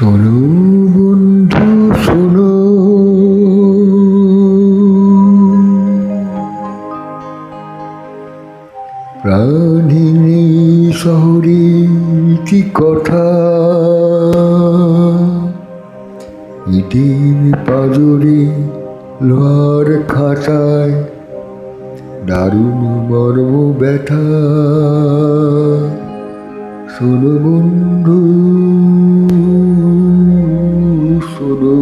শোনো বন্ধু শোনো, প্রাণিনী শহরে কি কথা, ইটের পাজরে লোহার খাঁচায় দারুণ মর্ম ব্যথা। শোনো বন্ধু শোনো,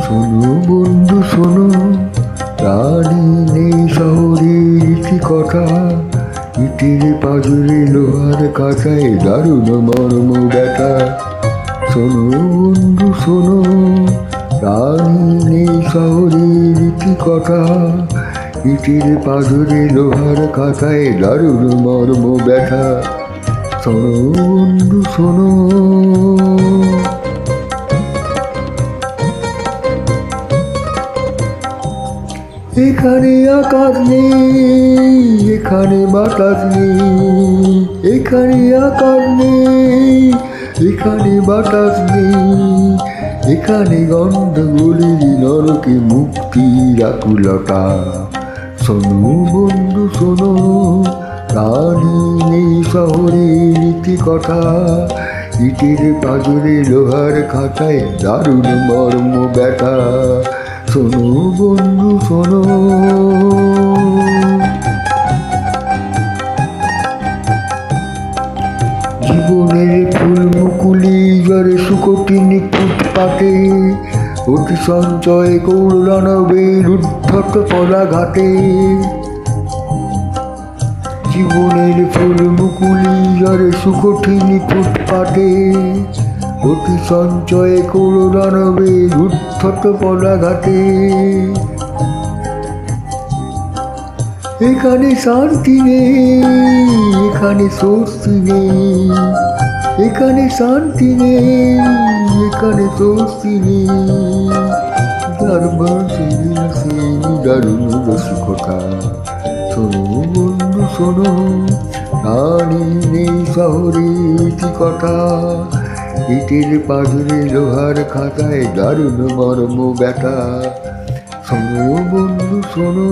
শোনো বন্ধু শোনো, প্রাণী নেই শহরের কি কথা, ইটের পাজরে লোহার কাঁচায় দারুণ মর্ম ব্যথা। শোনো বন্ধু শোনো, প্রাণী নেই শহরের কি কথা, ইটের পাজরে লোহার কাঁচায় দারুণ মর্ম ব্যথা। শোনো বন্ধু শোনো, এখানে আকাশ নেই, এখানে বাতাস নেই, এখানে আকাশ নেই, এখানে বাতাস নেই, এখানে গন্ধগুলির নরকে মুক্তির আকুলতা। শোনো বন্ধু শোনো, প্রাণী নেই শহরের নীতি কথা, ইটের পাজরে লোহার খাঁচায় দারুণ মর্ম ব্যথা। শোনো বন্ধু শোনো, জীবনের ফুল মুকুলি জ্বরে শুকটিনি ফুটপাতে, অতি সঞ্চয় কৌরণবের উদ্ধত পদাঘাতে। জীবনের ফুল মুকুলি জ্বরে শুকটিনি ফুটপাতে, অতি সঞ্চয় কৌরণবের উদ্ধত পদাঘাতে। এখানে শান্তি নেই, এখানে স্বস্তি নেই, এখানে শান্তি নেই, এখানে স্বস্তি নেই। দারুণ রসিকতা। শোনো বন্ধু শোনো, প্রাণী নেই শহরের কি কথা, ইটের পাজরে লোহার খাঁচায় দারুণ মর্ম ব্যথা। শোনো বন্ধু শোনো।